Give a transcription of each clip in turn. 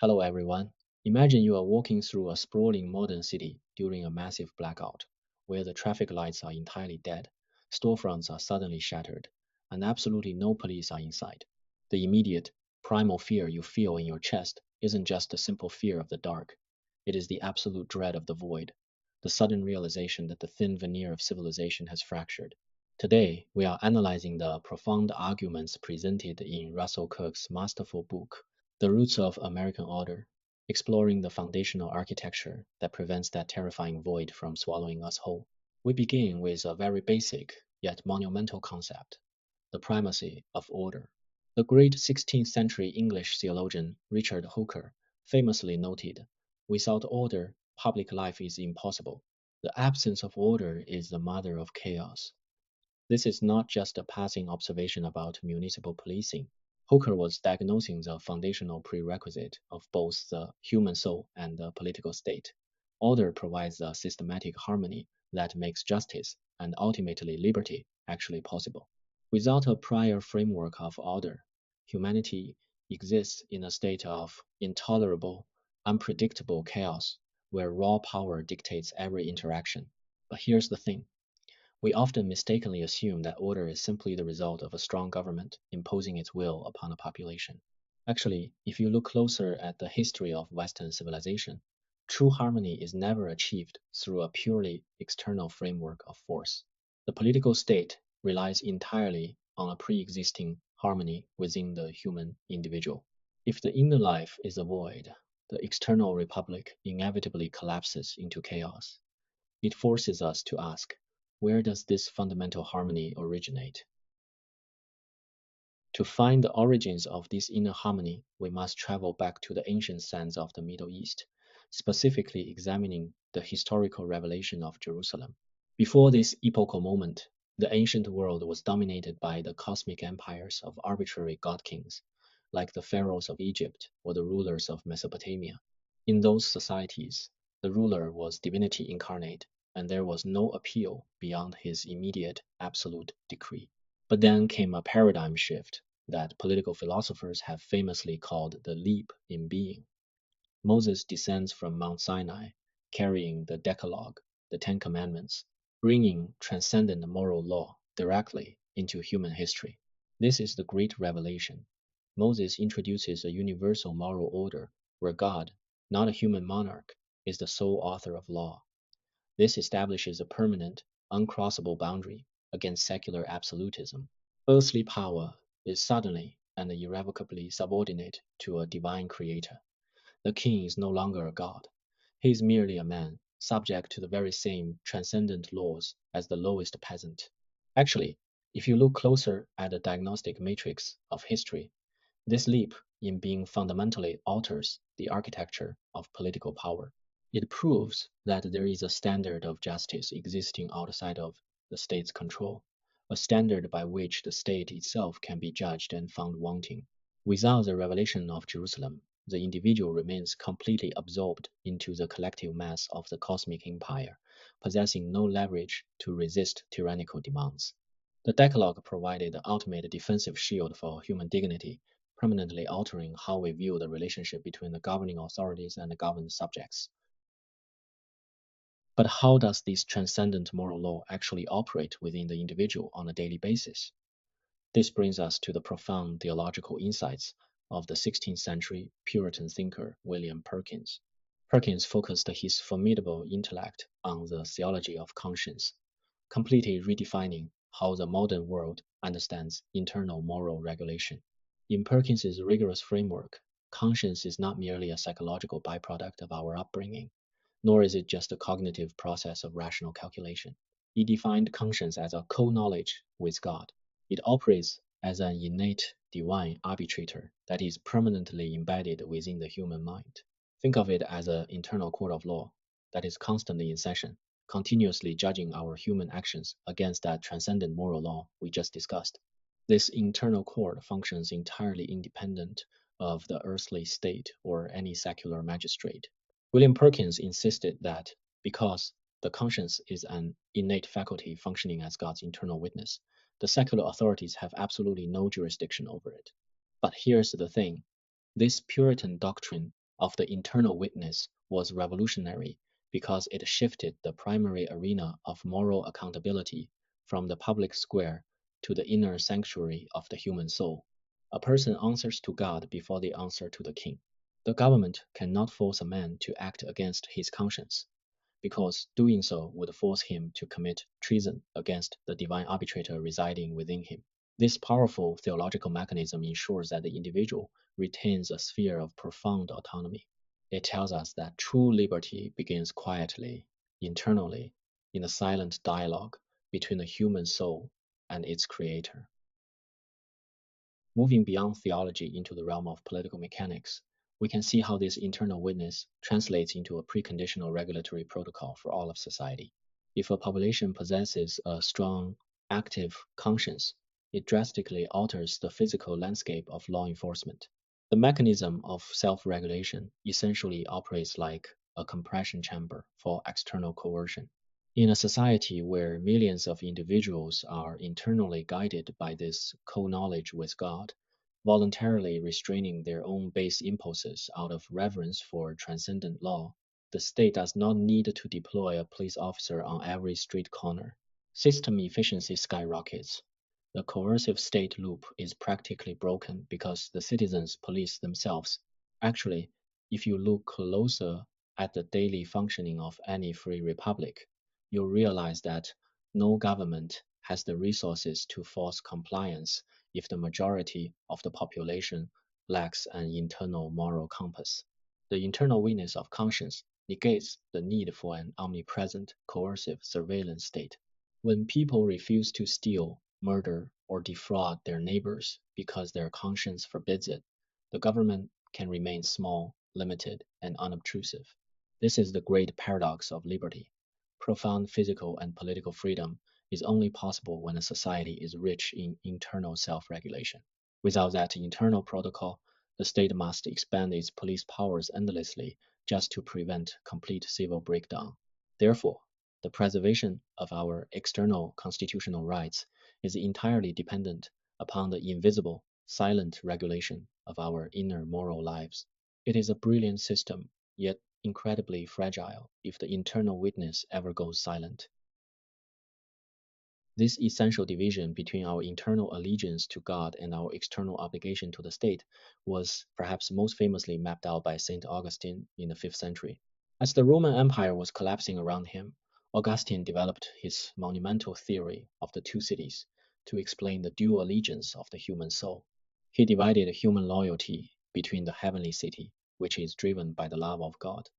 Hello everyone. Imagine you are walking through a sprawling modern city during a massive blackout, where the traffic lights are entirely dead, storefronts are suddenly shattered, and absolutely no police are in sight. The immediate, primal fear you feel in your chest isn't just a simple fear of the dark, it is the absolute dread of the void, the sudden realization that the thin veneer of civilization has fractured. Today, we are analyzing the profound arguments presented in Russell Kirk's masterful book, The Roots of American Order, exploring the foundational architecture that prevents that terrifying void from swallowing us whole. We begin with a very basic yet monumental concept, the primacy of order. The great 16th century English theologian Richard Hooker famously noted, without order, public life is impossible. The absence of order is the mother of chaos. This is not just a passing observation about municipal policing. Hooker was diagnosing the foundational prerequisite of both the human soul and the political state. Order provides a systematic harmony that makes justice and ultimately liberty actually possible. Without a prior framework of order, humanity exists in a state of intolerable, unpredictable chaos where raw power dictates every interaction. But here's the thing. We often mistakenly assume that order is simply the result of a strong government imposing its will upon a population. Actually, if you look closer at the history of Western civilization, true harmony is never achieved through a purely external framework of force. The political state relies entirely on a pre existing harmony within the human individual. If the inner life is a void, the external republic inevitably collapses into chaos. It forces us to ask, where does this fundamental harmony originate? To find the origins of this inner harmony, we must travel back to the ancient sands of the Middle East, specifically examining the historical revelation of Jerusalem. Before this epochal moment, the ancient world was dominated by the cosmic empires of arbitrary god kings, like the pharaohs of Egypt or the rulers of Mesopotamia. In those societies, the ruler was divinity incarnate, and there was no appeal beyond his immediate absolute decree. But then came a paradigm shift that political philosophers have famously called the leap in being. Moses descends from Mount Sinai, carrying the Decalogue, the Ten Commandments, bringing transcendent moral law directly into human history. This is the great revelation. Moses introduces a universal moral order where God, not a human monarch, is the sole author of law. This establishes a permanent, uncrossable boundary against secular absolutism. Earthly power is suddenly and irrevocably subordinate to a divine creator. The king is no longer a god. He is merely a man, subject to the very same transcendent laws as the lowest peasant. Actually, if you look closer at the diagnostic matrix of history, this leap in being fundamentally alters the architecture of political power. It proves that there is a standard of justice existing outside of the state's control, a standard by which the state itself can be judged and found wanting. Without the revelation of Jerusalem, the individual remains completely absorbed into the collective mass of the cosmic empire, possessing no leverage to resist tyrannical demands. The Decalogue provided the ultimate defensive shield for human dignity, permanently altering how we view the relationship between the governing authorities and the governed subjects. But how does this transcendent moral law actually operate within the individual on a daily basis? This brings us to the profound theological insights of the 16th century Puritan thinker William Perkins. Perkins focused his formidable intellect on the theology of conscience, completely redefining how the modern world understands internal moral regulation. In Perkins's rigorous framework, conscience is not merely a psychological byproduct of our upbringing, nor is it just a cognitive process of rational calculation. He defined conscience as a co-knowledge with God. It operates as an innate divine arbitrator that is permanently embedded within the human mind. Think of it as an internal court of law that is constantly in session, continuously judging our human actions against that transcendent moral law we just discussed. This internal court functions entirely independent of the earthly state or any secular magistrate. William Perkins insisted that because the conscience is an innate faculty functioning as God's internal witness, the secular authorities have absolutely no jurisdiction over it. But here's the thing. This Puritan doctrine of the internal witness was revolutionary because it shifted the primary arena of moral accountability from the public square to the inner sanctuary of the human soul. A person answers to God before they answer to the king. The government cannot force a man to act against his conscience, because doing so would force him to commit treason against the divine arbitrator residing within him. This powerful theological mechanism ensures that the individual retains a sphere of profound autonomy. It tells us that true liberty begins quietly, internally, in a silent dialogue between the human soul and its creator. Moving beyond theology into the realm of political mechanics, we can see how this internal witness translates into a preconditional regulatory protocol for all of society. If a population possesses a strong, active conscience, it drastically alters the physical landscape of law enforcement. The mechanism of self regulation essentially operates like a compression chamber for external coercion. In a society where millions of individuals are internally guided by this co knowledge with God, voluntarily restraining their own base impulses out of reverence for transcendent law, the state does not need to deploy a police officer on every street corner. System efficiency skyrockets. The coercive state loop is practically broken because the citizens police themselves. Actually, if you look closer at the daily functioning of any free republic, you'll realize that no government has the resources to force compliance if the majority of the population lacks an internal moral compass. The internal witness of conscience negates the need for an omnipresent coercive surveillance state. When people refuse to steal, murder, or defraud their neighbors because their conscience forbids it, the government can remain small, limited, and unobtrusive. This is the great paradox of liberty. Profound physical and political freedom is only possible when a society is rich in internal self regulation. Without that internal protocol, the state must expand its police powers endlessly just to prevent complete civil breakdown. Therefore, the preservation of our external constitutional rights is entirely dependent upon the invisible, silent regulation of our inner moral lives. It is a brilliant system, yet incredibly fragile if the internal witness ever goes silent. This essential division between our internal allegiance to God and our external obligation to the state was perhaps most famously mapped out by Saint Augustine in the 5th century. As the Roman Empire was collapsing around him, Augustine developed his monumental theory of the two cities to explain the dual allegiance of the human soul. He divided human loyalty between the heavenly city, which is driven by the love of God,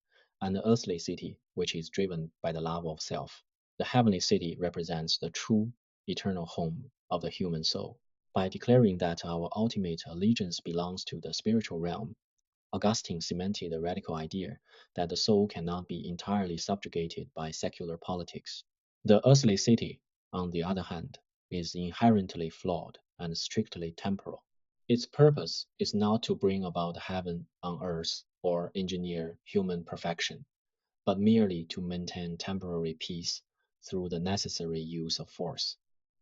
and the earthly city, which is driven by the love of self. The heavenly city represents the true, eternal home of the human soul. By declaring that our ultimate allegiance belongs to the spiritual realm, Augustine cemented the radical idea that the soul cannot be entirely subjugated by secular politics. The earthly city, on the other hand, is inherently flawed and strictly temporal. Its purpose is not to bring about heaven on earth or engineer human perfection, but merely to maintain temporary peace through the necessary use of force.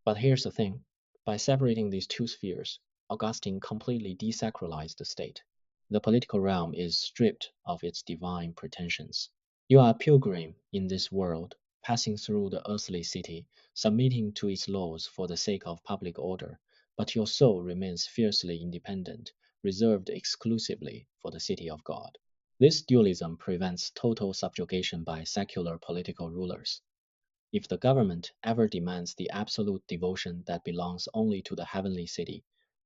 But here's the thing, by separating these two spheres, Augustine completely desacralized the state. The political realm is stripped of its divine pretensions. You are a pilgrim in this world, passing through the earthly city, submitting to its laws for the sake of public order, but your soul remains fiercely independent, reserved exclusively for the city of God. This dualism prevents total subjugation by secular political rulers. If the government ever demands the absolute devotion that belongs only to the heavenly city,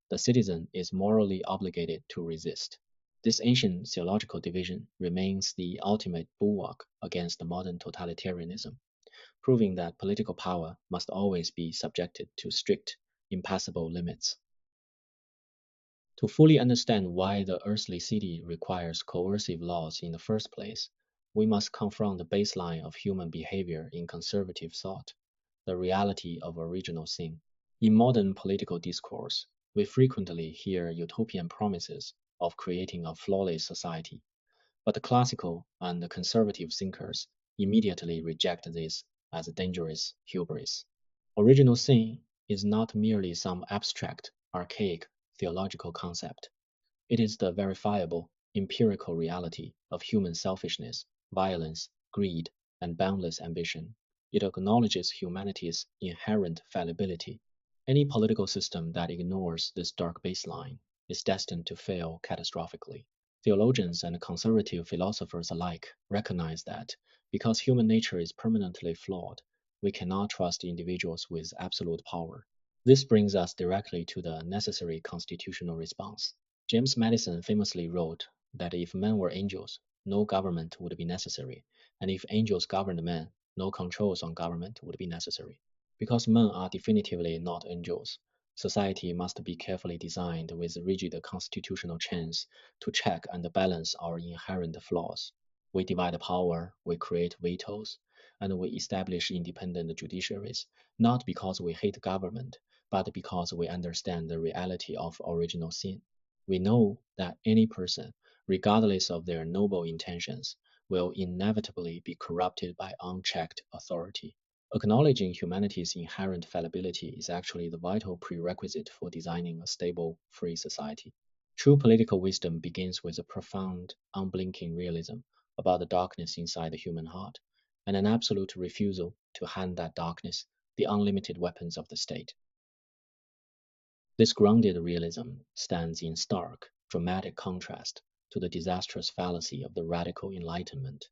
the citizen is morally obligated to resist. This ancient theological division remains the ultimate bulwark against the modern totalitarianism, proving that political power must always be subjected to strict, impassable limits. To fully understand why the earthly city requires coercive laws in the first place, we must confront the baseline of human behavior in conservative thought, the reality of original sin. In modern political discourse, we frequently hear utopian promises of creating a flawless society, but the classical and the conservative thinkers immediately reject this as a dangerous hubris. Original sin is not merely some abstract, archaic theological concept. It is the verifiable, empirical reality of human selfishness, violence, greed, and boundless ambition. It acknowledges humanity's inherent fallibility. Any political system that ignores this dark baseline is destined to fail catastrophically. Theologians and conservative philosophers alike recognize that because human nature is permanently flawed, we cannot trust individuals with absolute power. This brings us directly to the necessary constitutional response. James Madison famously wrote that if men were angels, no government would be necessary, and if angels governed men, no controls on government would be necessary. Because men are definitively not angels, society must be carefully designed with rigid constitutional chains to check and balance our inherent flaws. We divide power, we create vetoes, and we establish independent judiciaries, not because we hate government, but because we understand the reality of original sin. We know that any person, regardless of their noble intentions, will inevitably be corrupted by unchecked authority. Acknowledging humanity's inherent fallibility is actually the vital prerequisite for designing a stable, free society. True political wisdom begins with a profound, unblinking realism about the darkness inside the human heart, and an absolute refusal to hand that darkness the unlimited weapons of the state. This grounded realism stands in stark, dramatic contrast to the disastrous fallacy of the radical Enlightenment,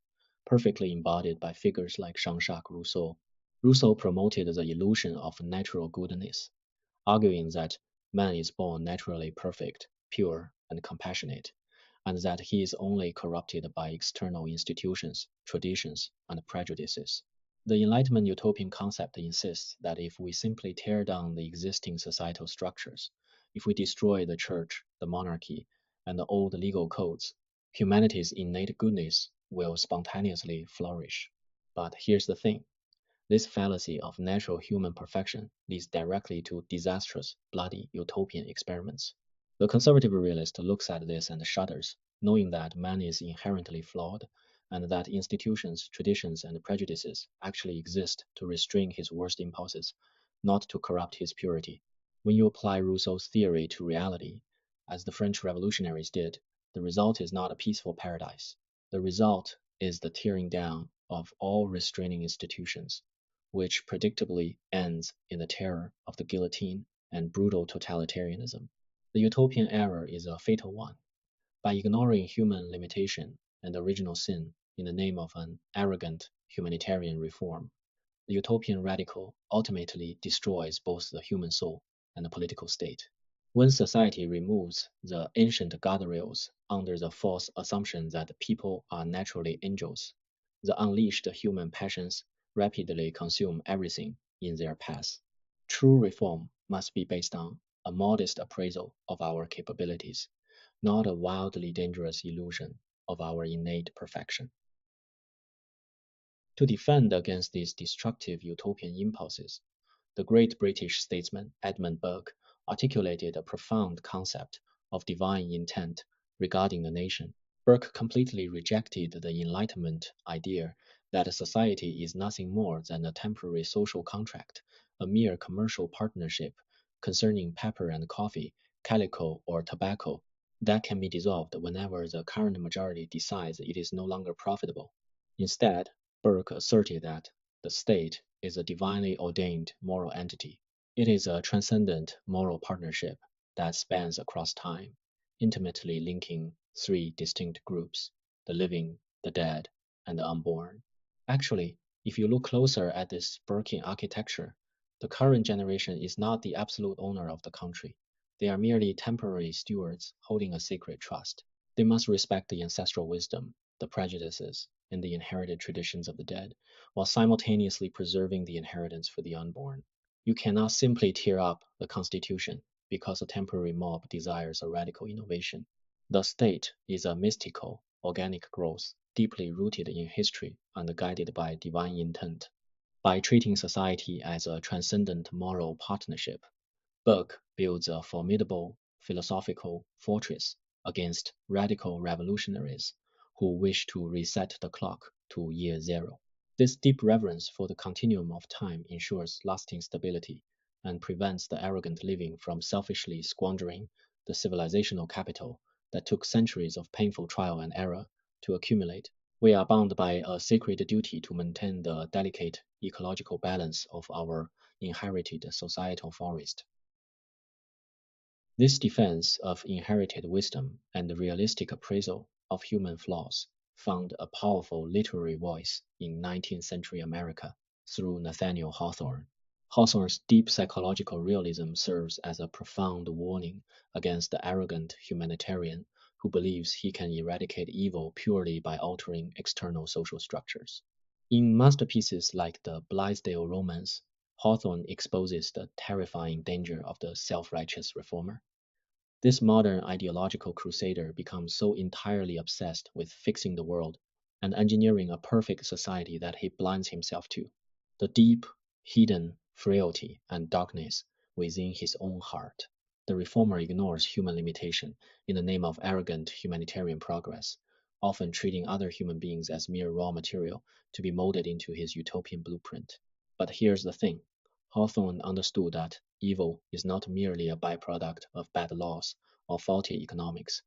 perfectly embodied by figures like Jean-Jacques Rousseau. Rousseau promoted the illusion of natural goodness, arguing that man is born naturally perfect, pure, and compassionate, and that he is only corrupted by external institutions, traditions, and prejudices. The Enlightenment utopian concept insists that if we simply tear down the existing societal structures, if we destroy the church, the monarchy, and the old legal codes, humanity's innate goodness will spontaneously flourish. But here's the thing: this fallacy of natural human perfection leads directly to disastrous, bloody utopian experiments. The conservative realist looks at this and shudders, knowing that man is inherently flawed, and that institutions, traditions, and prejudices actually exist to restrain his worst impulses, not to corrupt his purity. When you apply Rousseau's theory to reality, as the French revolutionaries did, the result is not a peaceful paradise. The result is the tearing down of all restraining institutions, which predictably ends in the terror of the guillotine and brutal totalitarianism. The utopian error is a fatal one. By ignoring human limitation and original sin in the name of an arrogant humanitarian reform, the utopian radical ultimately destroys both the human soul and the political state. When society removes the ancient guardrails under the false assumption that people are naturally angels, the unleashed human passions rapidly consume everything in their path. True reform must be based on a modest appraisal of our capabilities, not a wildly dangerous illusion of our innate perfection. To defend against these destructive utopian impulses, the great British statesman Edmund Burke articulated a profound concept of divine intent regarding the nation. Burke completely rejected the Enlightenment idea that society is nothing more than a temporary social contract, a mere commercial partnership concerning pepper and coffee, calico or tobacco, that can be dissolved whenever the current majority decides it is no longer profitable. Instead, Burke asserted that the state is a divinely ordained moral entity. It is a transcendent moral partnership that spans across time, intimately linking three distinct groups: the living, the dead, and the unborn. Actually, if you look closer at this Burkean architecture, the current generation is not the absolute owner of the country. They are merely temporary stewards holding a sacred trust. They must respect the ancestral wisdom, the prejudices, and the inherited traditions of the dead, while simultaneously preserving the inheritance for the unborn. You cannot simply tear up the Constitution because a temporary mob desires a radical innovation. The state is a mystical, organic growth, deeply rooted in history and guided by divine intent. By treating society as a transcendent moral partnership, Burke builds a formidable philosophical fortress against radical revolutionaries who wish to reset the clock to year zero. This deep reverence for the continuum of time ensures lasting stability and prevents the arrogant living from selfishly squandering the civilizational capital that took centuries of painful trial and error to accumulate. We are bound by a sacred duty to maintain the delicate ecological balance of our inherited societal forest. This defense of inherited wisdom and the realistic appraisal of human flaws found a powerful literary voice in 19th century America through Nathaniel Hawthorne. Hawthorne's deep psychological realism serves as a profound warning against the arrogant humanitarian who believes he can eradicate evil purely by altering external social structures. In masterpieces like the Blithedale Romance, Hawthorne exposes the terrifying danger of the self-righteous reformer. This modern ideological crusader becomes so entirely obsessed with fixing the world and engineering a perfect society that he blinds himself to the deep, hidden frailty and darkness within his own heart. The reformer ignores human limitation in the name of arrogant humanitarian progress, often treating other human beings as mere raw material to be molded into his utopian blueprint. But here's the thing. Hawthorne understood that evil is not merely a byproduct of bad laws or faulty economics.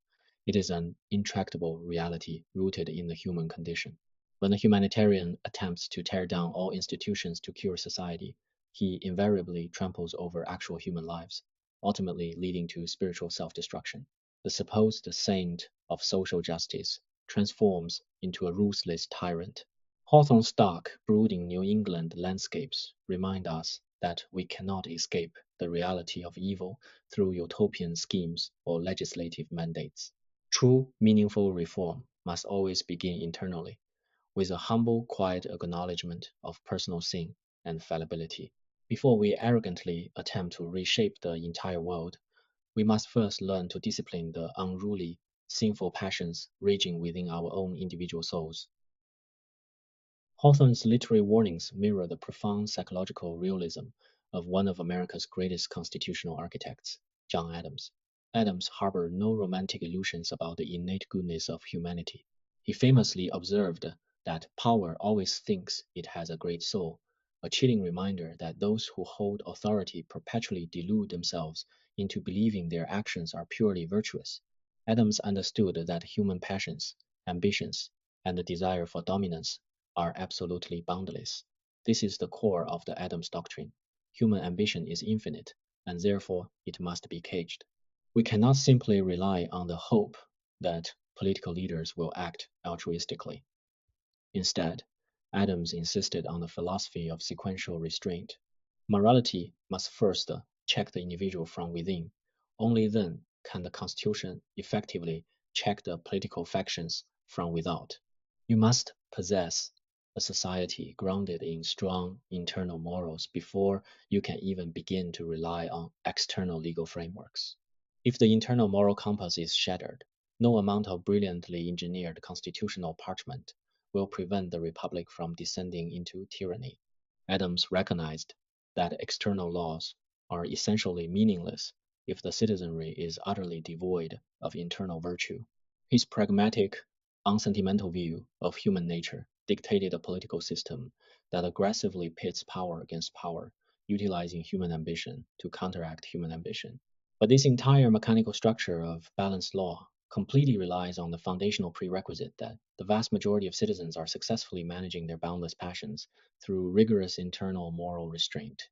It is an intractable reality rooted in the human condition. When a humanitarian attempts to tear down all institutions to cure society, he invariably tramples over actual human lives, ultimately leading to spiritual self destruction. The supposed saint of social justice transforms into a ruthless tyrant. Hawthorne's dark, brooding New England landscapes remind us that we cannot escape the reality of evil through utopian schemes or legislative mandates. True, meaningful reform must always begin internally, with a humble, quiet acknowledgement of personal sin and fallibility. Before we arrogantly attempt to reshape the entire world, we must first learn to discipline the unruly, sinful passions raging within our own individual souls. Hawthorne's literary warnings mirror the profound psychological realism of one of America's greatest constitutional architects, John Adams. Adams harbored no romantic illusions about the innate goodness of humanity. He famously observed that power always thinks it has a great soul, a chilling reminder that those who hold authority perpetually delude themselves into believing their actions are purely virtuous. Adams understood that human passions, ambitions, and the desire for dominance are absolutely boundless. This is the core of the Adams doctrine. Human ambition is infinite, and therefore it must be caged. We cannot simply rely on the hope that political leaders will act altruistically. Instead, Adams insisted on the philosophy of sequential restraint. Morality must first check the individual from within. Only then can the Constitution effectively check the political factions from without. You must possess a society grounded in strong internal morals before you can even begin to rely on external legal frameworks. If the internal moral compass is shattered, no amount of brilliantly engineered constitutional parchment will prevent the republic from descending into tyranny. Adams recognized that external laws are essentially meaningless if the citizenry is utterly devoid of internal virtue. His pragmatic, unsentimental view of human nature dictated a political system that aggressively pits power against power, utilizing human ambition to counteract human ambition. But this entire mechanical structure of balanced law completely relies on the foundational prerequisite that the vast majority of citizens are successfully managing their boundless passions through rigorous internal moral restraint.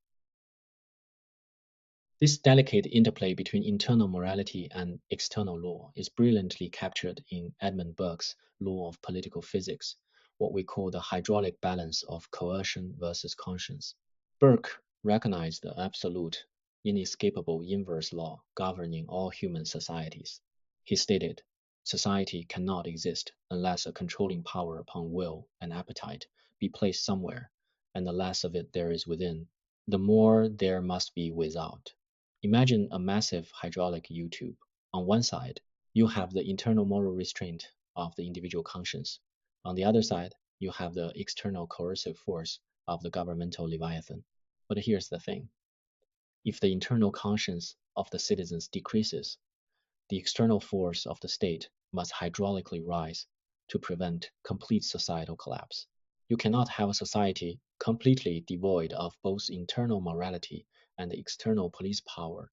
This delicate interplay between internal morality and external law is brilliantly captured in Edmund Burke's law of political physics, what we call the hydraulic balance of coercion versus conscience. Burke recognized the absolute, inescapable inverse law governing all human societies. He stated, society cannot exist unless a controlling power upon will and appetite be placed somewhere, and the less of it there is within, the more there must be without. Imagine a massive hydraulic U-tube. On one side, you have the internal moral restraint of the individual conscience. On the other side, you have the external coercive force of the governmental leviathan. But here's the thing. If the internal conscience of the citizens decreases, the external force of the state must hydraulically rise to prevent complete societal collapse. You cannot have a society completely devoid of both internal morality and external police power.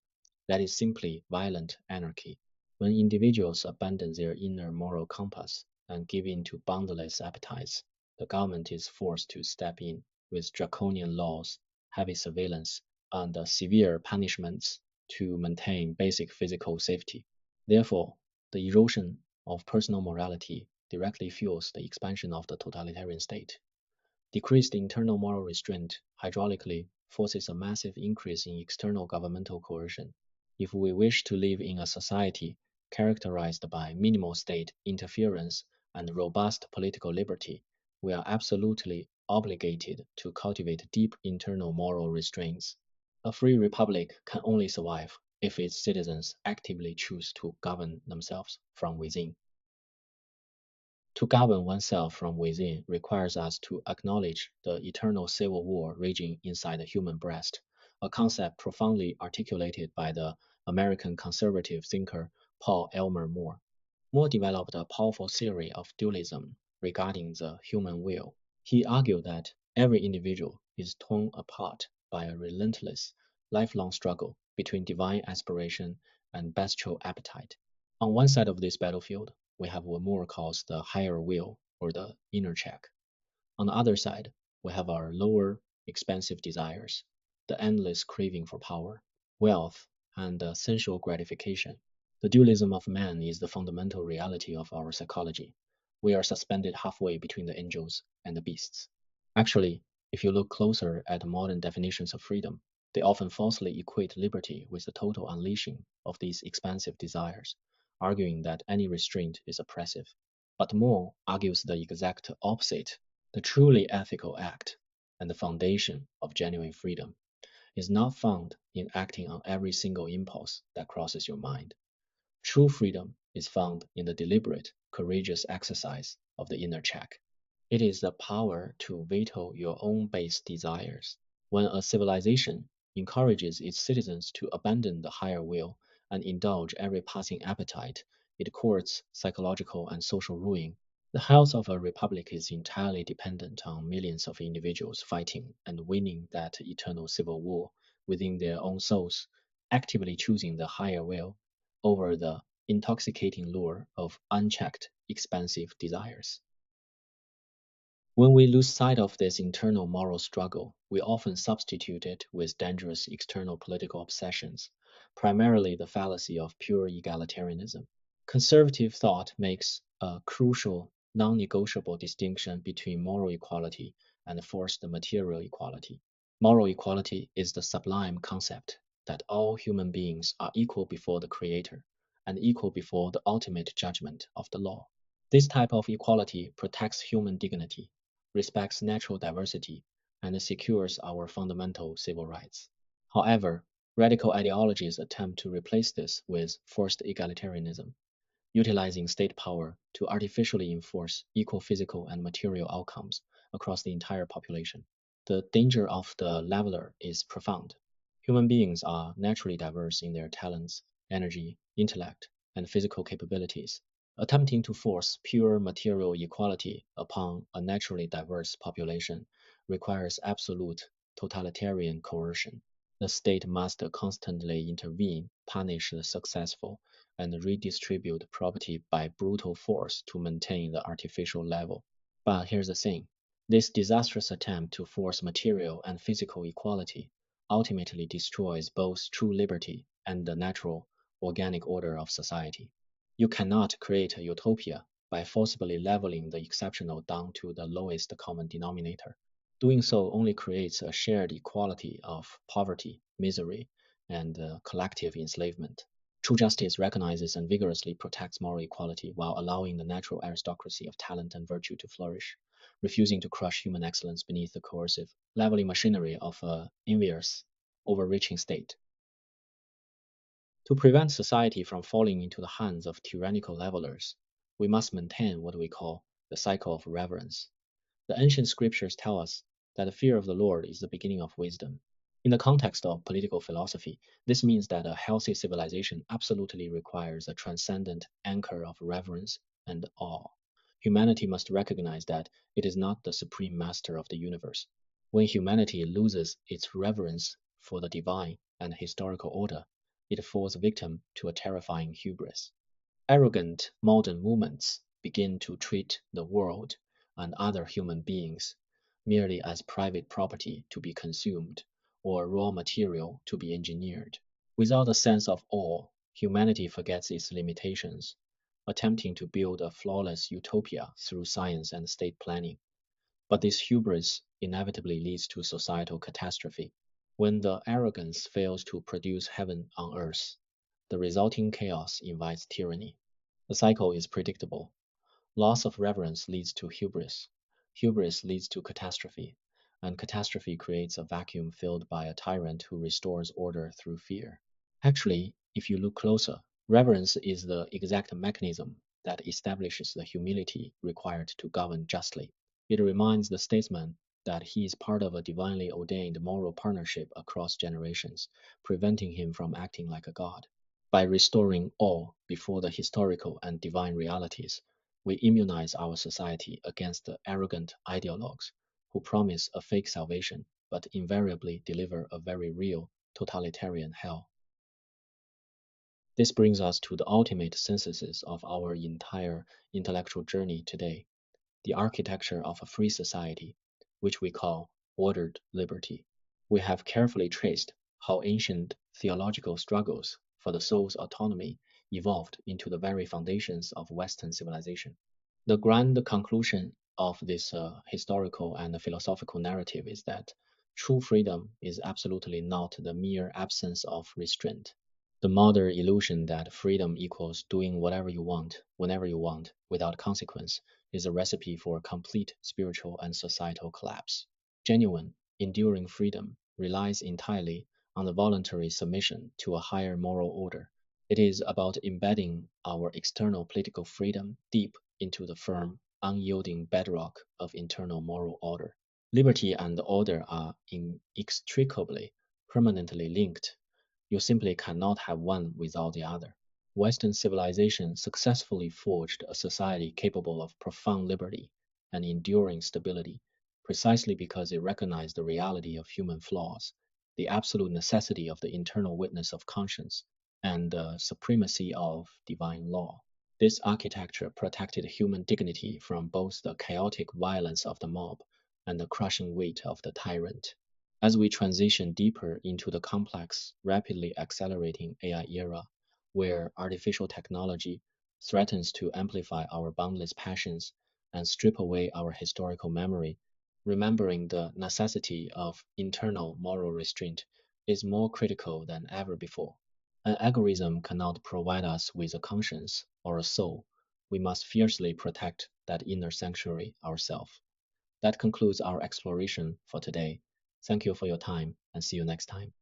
That is simply violent anarchy. When individuals abandon their inner moral compass and give in to boundless appetites, the government is forced to step in with draconian laws, heavy surveillance, and severe punishments to maintain basic physical safety. Therefore, the erosion of personal morality directly fuels the expansion of the totalitarian state. Decreased internal moral restraint hydraulically forces a massive increase in external governmental coercion. If we wish to live in a society characterized by minimal state interference and robust political liberty, we are absolutely obligated to cultivate deep internal moral restraints. A free republic can only survive if its citizens actively choose to govern themselves from within. To govern oneself from within requires us to acknowledge the eternal civil war raging inside the human breast, a concept profoundly articulated by the American conservative thinker Paul Elmer More. More developed a powerful theory of dualism regarding the human will. He argued that every individual is torn apart by a relentless, lifelong struggle between divine aspiration and bestial appetite. On one side of this battlefield, we have what Moore calls the higher will or the inner check. On the other side, we have our lower expansive desires, the endless craving for power, wealth, and sensual gratification. The dualism of man is the fundamental reality of our psychology. We are suspended halfway between the angels and the beasts. Actually, if you look closer at modern definitions of freedom, they often falsely equate liberty with the total unleashing of these expansive desires, arguing that any restraint is oppressive. But More argues the exact opposite. The truly ethical act and the foundation of genuine freedom is not found in acting on every single impulse that crosses your mind. True freedom is found in the deliberate, courageous exercise of the inner check. It is the power to veto your own base desires. When a civilization encourages its citizens to abandon the higher will and indulge every passing appetite, it courts psychological and social ruin. The health of a republic is entirely dependent on millions of individuals fighting and winning that eternal civil war within their own souls, actively choosing the higher will over the intoxicating lure of unchecked, expansive desires. When we lose sight of this internal moral struggle, we often substitute it with dangerous external political obsessions, primarily the fallacy of pure egalitarianism. Conservative thought makes a crucial, non negotiable distinction between moral equality and forced material equality. Moral equality is the sublime concept that all human beings are equal before the Creator and equal before the ultimate judgment of the law. This type of equality protects human dignity, respects natural diversity, and secures our fundamental civil rights. However, radical ideologies attempt to replace this with forced egalitarianism, utilizing state power to artificially enforce equal physical and material outcomes across the entire population. The danger of the leveler is profound. Human beings are naturally diverse in their talents, energy, intellect, and physical capabilities. Attempting to force pure material equality upon a naturally diverse population requires absolute totalitarian coercion. The state must constantly intervene, punish the successful, and redistribute property by brutal force to maintain the artificial level. But here's the thing, this disastrous attempt to force material and physical equality ultimately destroys both true liberty and the natural, organic order of society. You cannot create a utopia by forcibly leveling the exceptional down to the lowest common denominator. Doing so only creates a shared equality of poverty, misery, and collective enslavement. True justice recognizes and vigorously protects moral equality while allowing the natural aristocracy of talent and virtue to flourish, refusing to crush human excellence beneath the coercive, leveling machinery of an envious, overreaching state. To prevent society from falling into the hands of tyrannical levelers, we must maintain what we call the cycle of reverence. The ancient scriptures tell us that the fear of the Lord is the beginning of wisdom. In the context of political philosophy, this means that a healthy civilization absolutely requires a transcendent anchor of reverence and awe. Humanity must recognize that it is not the supreme master of the universe. When humanity loses its reverence for the divine and historical order, it falls victim to a terrifying hubris. Arrogant modern movements begin to treat the world and other human beings merely as private property to be consumed or raw material to be engineered. Without a sense of awe, humanity forgets its limitations, attempting to build a flawless utopia through science and state planning. But this hubris inevitably leads to societal catastrophe. When the arrogance fails to produce heaven on earth, the resulting chaos invites tyranny. The cycle is predictable. Loss of reverence leads to hubris. Hubris leads to catastrophe, and catastrophe creates a vacuum filled by a tyrant who restores order through fear. Actually, if you look closer, reverence is the exact mechanism that establishes the humility required to govern justly. It reminds the statesman that he is part of a divinely ordained moral partnership across generations, preventing him from acting like a god. By restoring awe before the historical and divine realities, we immunize our society against the arrogant ideologues who promise a fake salvation but invariably deliver a very real totalitarian hell. This brings us to the ultimate synthesis of our entire intellectual journey today, the architecture of a free society, which we call ordered liberty. We have carefully traced how ancient theological struggles for the soul's autonomy evolved into the very foundations of Western civilization. The grand conclusion of this historical and philosophical narrative is that true freedom is absolutely not the mere absence of restraint. The modern illusion that freedom equals doing whatever you want, whenever you want, without consequence, is a recipe for complete spiritual and societal collapse. Genuine, enduring freedom relies entirely on the voluntary submission to a higher moral order. It is about embedding our external political freedom deep into the firm, unyielding bedrock of internal moral order. Liberty and order are inextricably, permanently linked. You simply cannot have one without the other. Western civilization successfully forged a society capable of profound liberty and enduring stability, precisely because it recognized the reality of human flaws, the absolute necessity of the internal witness of conscience, and the supremacy of divine law. This architecture protected human dignity from both the chaotic violence of the mob and the crushing weight of the tyrant. As we transition deeper into the complex, rapidly accelerating AI era, where artificial technology threatens to amplify our boundless passions and strip away our historical memory, remembering the necessity of internal moral restraint is more critical than ever before. An algorithm cannot provide us with a conscience or a soul. We must fiercely protect that inner sanctuary ourselves. That concludes our exploration for today. Thank you for your time and see you next time.